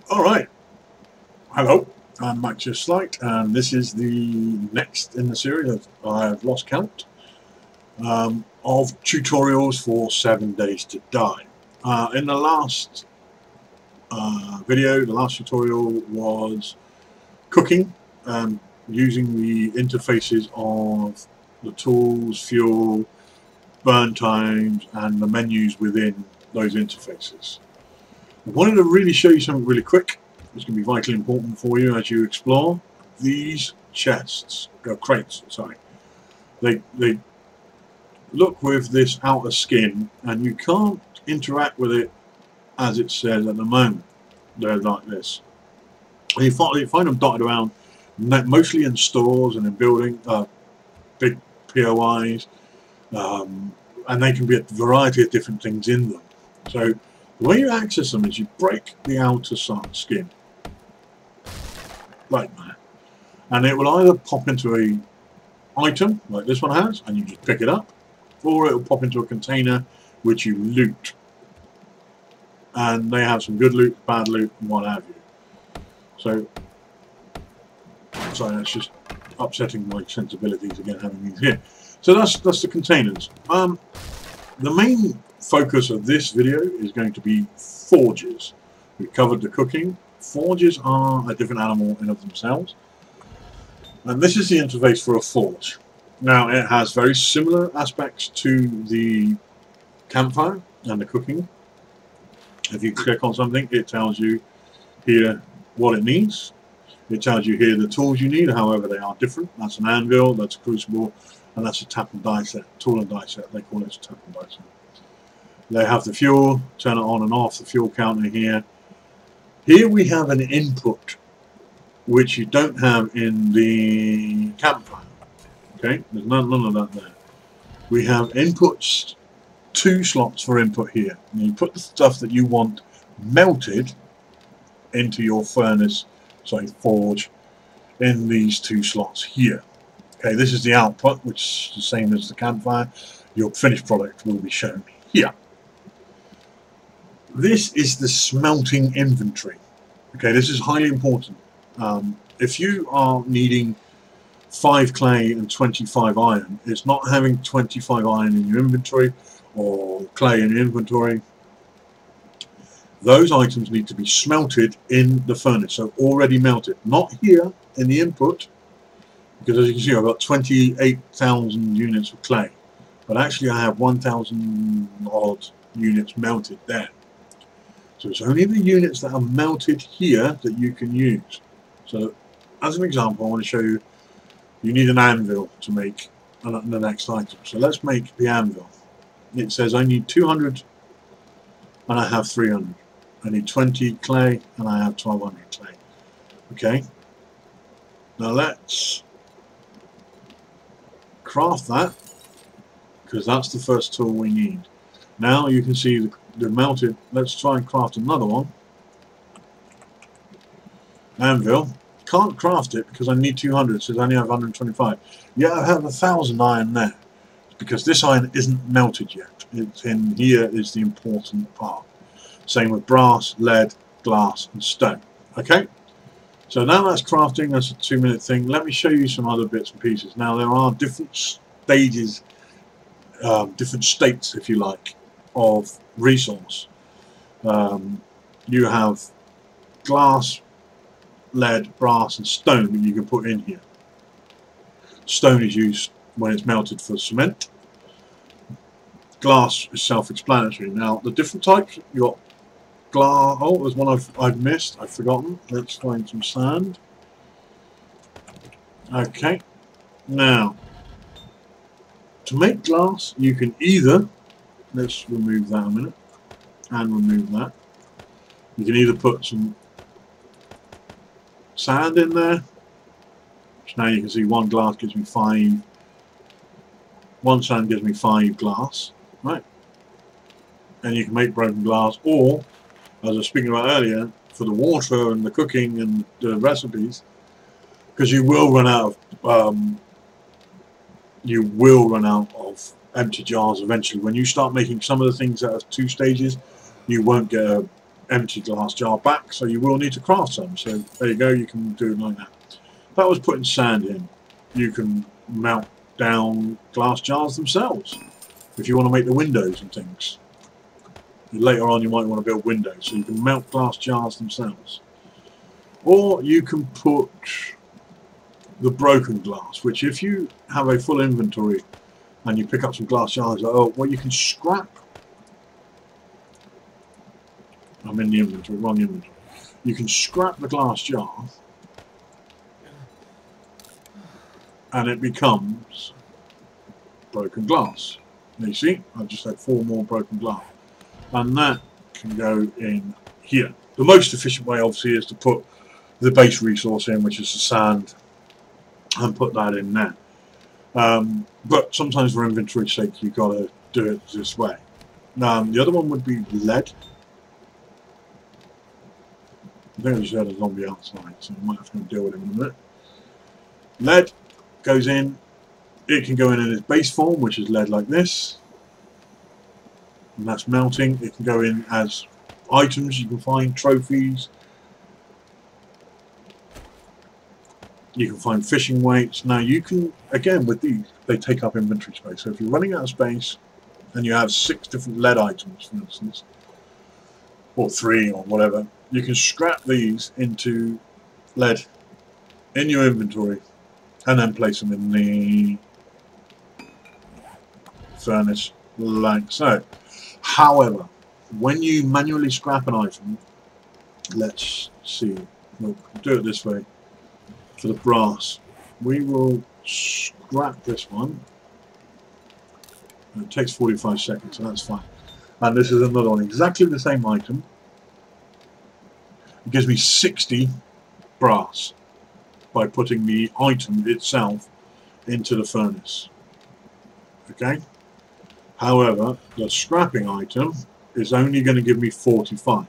Alright, hello, I'm Pt7 and this is the next in the series of, I've lost count, of tutorials for 7 Days to Die. In the last video, the last tutorial was cooking, using the interfaces of the tools, fuel, burn times and the menus within those interfaces. I wanted to really show you something really quick. It's going to be vitally important for you as you explore these chests, crates. Sorry, they look with this outer skin, and you can't interact with it as it says at the moment. They're like this. And you find them dotted around, mostly in stores and in building big POIs, and they can be a variety of different things in them. So the way you access them is you break the outer skin, like that, and it will either pop into a item, like this one has, and you just pick it up, or it will pop into a container which you loot. And they have some good loot, bad loot, and what have you. So, sorry, that's just upsetting my sensibilities again, having these here. So that's the containers. The main focus of this video is going to be forges. We've covered the cooking. Forges are a different animal in of themselves, and this is the interface for a forge. Now it has very similar aspects to the campfire and the cooking. If you click on something, it tells you here what it needs. It tells you here the tools you need, however they are different. That's an anvil, that's a crucible, and that's a tap and die set, tool and die set. They call it a tap and die set. They have the fuel, turn it on and off, the fuel counter here. Here we have an input which you don't have in the campfire. Okay, there's none of that there. We have inputs, 2 slots for input here. And you put the stuff that you want melted into your furnace, sorry, forge, in these 2 slots here. Okay, this is the output, which is the same as the campfire. Your finished product will be shown here. This is the smelting inventory. Okay, this is highly important. If you are needing 5 clay and 25 iron, it's not having 25 iron in your inventory or clay in your inventory. Those items need to be smelted in the furnace, so already melted. Not here in the input, because as you can see I've got 28,000 units of clay, but actually I have 1,000 odd units melted there. So it's only the units that are melted here that you can use. So as an example, I want to show you, you need an anvil to make the next item. So let's make the anvil. It says I need 200 and I have 300. I need 20 clay and I have 1200 clay. Okay. Now let's craft that, because that's the first tool we need. Now you can see the melted. Let's try and craft another one. Anvil. Can't craft it because I need 200, so I only have 125. Yeah, I have 1,000 iron there, because this iron isn't melted yet. It's in here is the important part. Same with brass, lead, glass and stone. Okay, so now that's crafting. That's a 2-minute thing. Let me show you some other bits and pieces. Now there are different stages, different states if you like, of resource. You have glass, lead, brass and stone that you can put in here. Stone is used when it's melted for cement. Glass is self-explanatory. Now the different types, you got glass. Oh, there's one I've missed, I've forgotten. Let's find some sand. Okay, now to make glass you can either, let's remove that a minute and remove that. You can either put some sand in there, which now you can see one glass gives me 5, one sand gives me 5 glass, right? And you can make broken glass, or as I was speaking about earlier, for the water and the cooking and the recipes, because you will run out of empty jars eventually. When you start making some of the things that are 2 stages, you won't get empty glass jar back, so you will need to craft some. So there you go, you can do it like that. That was putting sand in. You can melt down glass jars themselves if you want to make the windows and things. Later on you might want to build windows, so you can melt glass jars themselves. Or you can put the broken glass, which if you have a full inventory and you pick up some glass jars, oh, well, you can scrap. I'm in the inventory, wrong inventory. You can scrap the glass jar and it becomes broken glass. Now you see, I've just had 4 more broken glass. And that can go in here. The most efficient way obviously is to put the base resource in, which is the sand, and put that in there. But sometimes for inventory's sake you've got to do it this way. The other one would be lead. I think I just heard a zombie outside, so I might have to deal with him in a minute. Lead goes in. It can go in its base form, which is lead like this. And that's melting. It can go in as items you can find, trophies. You can find fishing weights. Now you can, again with these, they take up inventory space. So if you're running out of space and you have 6 different lead items, for instance, or 3 or whatever, you can scrap these into lead in your inventory and then place them in the furnace like so. However, when you manually scrap an item, let's see, we'll do it this way. For the brass, we will scrap this one. It takes 45 seconds, so that's fine. And this is another one, exactly the same item. It gives me 60 brass by putting the item itself into the furnace. Okay? However, the scrapping item is only going to give me 45.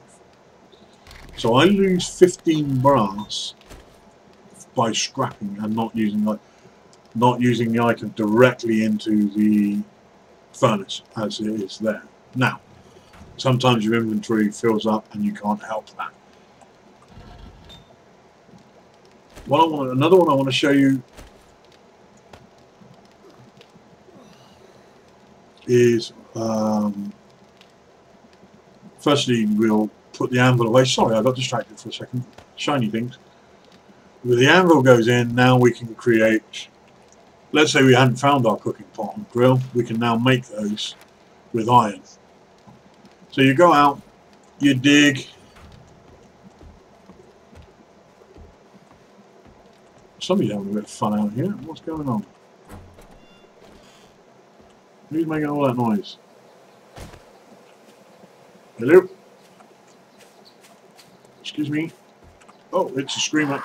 So I lose 15 brass by scrapping and not using the item directly into the furnace as it is there. Now, sometimes your inventory fills up and you can't help that. Another one I want to show you is firstly we'll put the anvil away. Sorry, I got distracted for a second. Shiny things. When the anvil goes in, now we can create, let's say we hadn't found our cooking pot and grill, we can now make those with iron. So you go out, you dig, somebody's having a bit of fun out here. What's going on? Who's making all that noise? Hello? Excuse me. Oh, it's a screamer.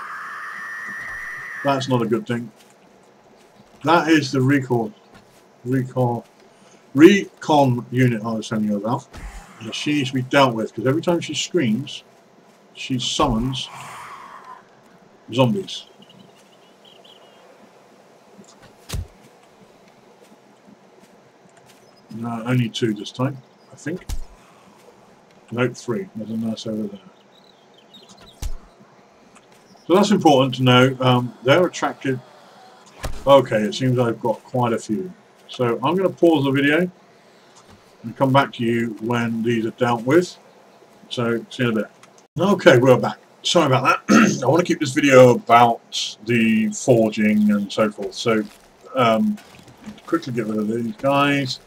That's not a good thing. That is the recon unit I was telling you about. And she needs to be dealt with because every time she screams, she summons zombies. No, only 2 this time, I think. Nope, 3. There's a nurse over there. So that's important to know. They're attracted. Okay, it seems I've got quite a few. So I'm going to pause the video and come back to you when these are dealt with. So see you in a bit. Okay, we're back. Sorry about that. I want to keep this video about the forging and so forth. So quickly get rid of these guys.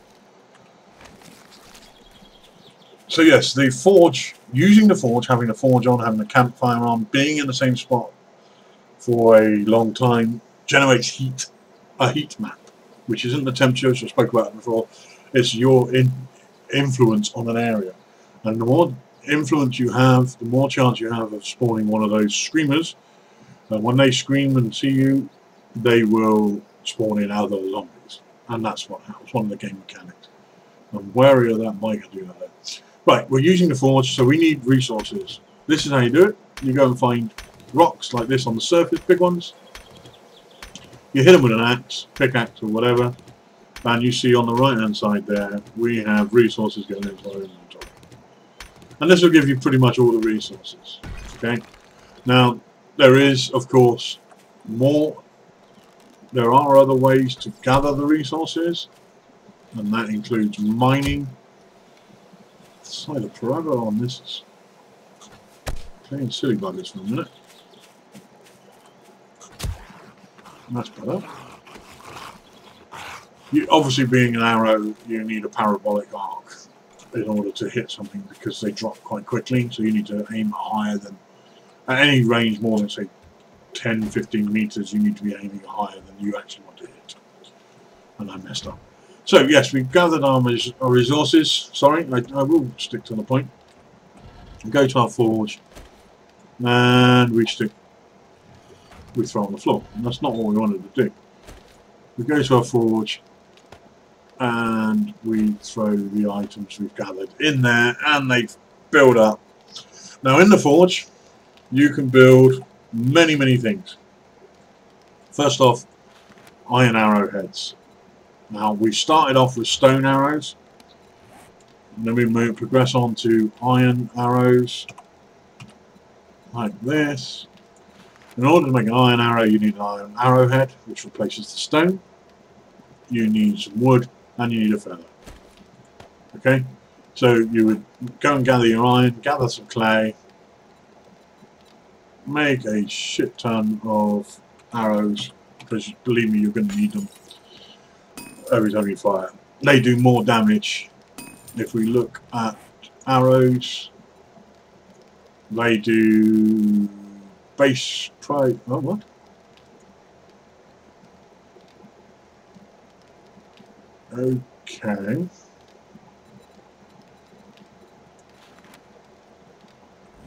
So yes, the forge, using the forge, having the forge on, having the campfire on, being in the same spot for a long time generates heat, a heat map, which isn't the temperature, which I spoke about it before, it's your influence on an area. And the more influence you have, the more chance you have of spawning one of those screamers. And when they scream and see you, they will spawn in other zombies. And that's what happens, one of the game mechanics. I'm wary of that mic, I do that there. Right, we're using the forge, so we need resources. This is how you do it. You go and find rocks like this on the surface, big ones. You hit them with an axe, pickaxe or whatever, and you see on the right hand side there, we have resources going into our inventory. And this will give you pretty much all the resources. Okay. Now, there is, of course, more. There are other ways to gather the resources, and that includes mining. So the parabola on this is playing silly buggers for a minute. That's better. Obviously, being an arrow, you need a parabolic arc in order to hit something because they drop quite quickly. So you need to aim higher than, at any range more than say 10-15 meters, you need to be aiming higher than you actually want to hit. And I messed up. So yes, we've gathered our resources. Sorry, I will stick to the point. We go to our forge, and we throw on the floor. And that's not what we wanted to do. We go to our forge, and we throw the items we've gathered in there, and they build up. Now in the forge, you can build many things. First off, iron arrowheads. Now we started off with stone arrows, and then we progress on to iron arrows like this. In order to make an iron arrow, you need an iron arrowhead, which replaces the stone. You need some wood, and you need a feather. Okay, so you would go and gather your iron, gather some clay, make a shit ton of arrows, because believe me, you're going to need them every time you fire. They do more damage. If we look at arrows, they do base try. Oh, what? Okay.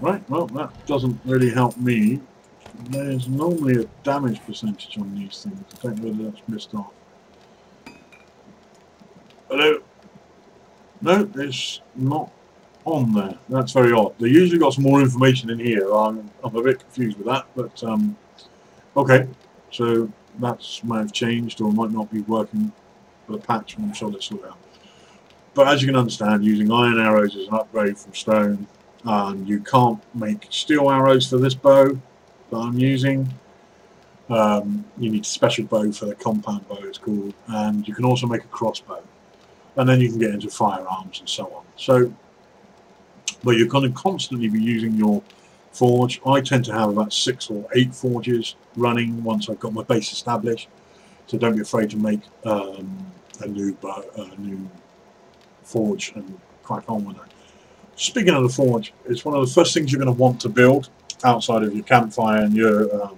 Right, well, that doesn't really help me. There's normally a damage percentage on these things. I don't know whether that's missed off. Hello? No, it's not on there. That's very odd. They usually got some more information in here. I'm a bit confused with that, but okay. So that might have changed or might not be working for the patch. I'm sure they'll sort it out. But as you can understand, using iron arrows is an upgrade from stone. You can't make steel arrows for this bow that I'm using. You need a special bow for the compound bow, it's called, and you can also make a crossbow. And then you can get into firearms and so on. So, but you're going to constantly be using your forge. I tend to have about 6 or 8 forges running once I've got my base established. So don't be afraid to make a new forge and crack on with it. Speaking of the forge, it's one of the first things you're going to want to build outside of your campfire and your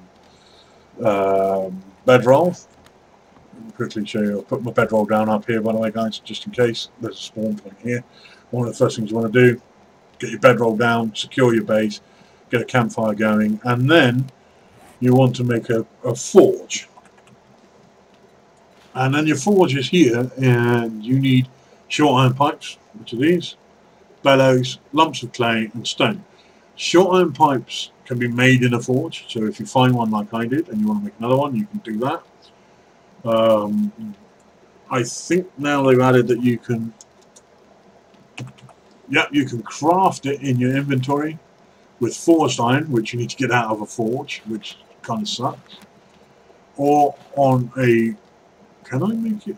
bedroll. Quickly show you. I'll put my bedroll down up here, by the way, guys, just in case. There's a spawn point here. One of the first things you want to do, get your bedroll down, secure your base, get a campfire going, and then you want to make a forge. And then your forge is here, and you need short iron pipes, which are these, bellows, lumps of clay, and stone. Short iron pipes can be made in a forge, so if you find one like I did and you want to make another one, you can do that. I think now they've added that you can, you can craft it in your inventory with forged iron, which you need to get out of a forge, which kind of sucks. Or on a, can I make it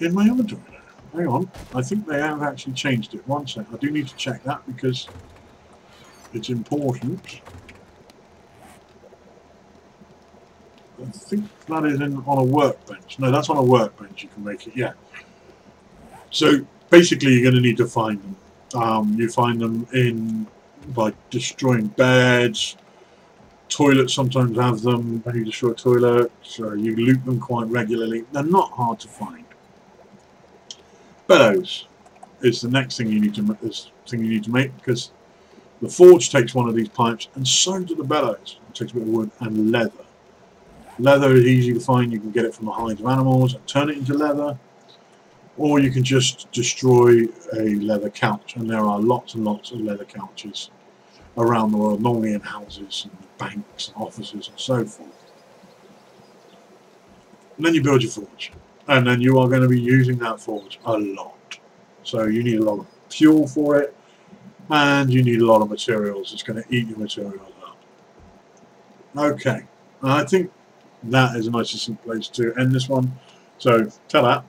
in my inventory now? Hang on, I think they have actually changed it. One sec, I do need to check that because it's important. I think that is on a workbench. No, that's on a workbench. You can make it, yeah. So basically, you're going to need to find them. You find them by destroying beds. Toilets sometimes have them. When you destroy toilets, you loot them quite regularly. They're not hard to find. Bellows is the next thing you need to make, because the forge takes one of these pipes, and so do the bellows. It takes a bit of wood and leather. Leather is easy to find. You can get it from the hides of animals and turn it into leather, or you can just destroy a leather couch, and there are lots and lots of leather couches around the world, normally in houses and banks and offices and so forth. And then you build your forge, and then you are going to be using that forge a lot. So you need a lot of fuel for it. and you need a lot of materials. It's going to eat your materials up. Okay, I think that is a nice and simple place to end this one. So ta-da.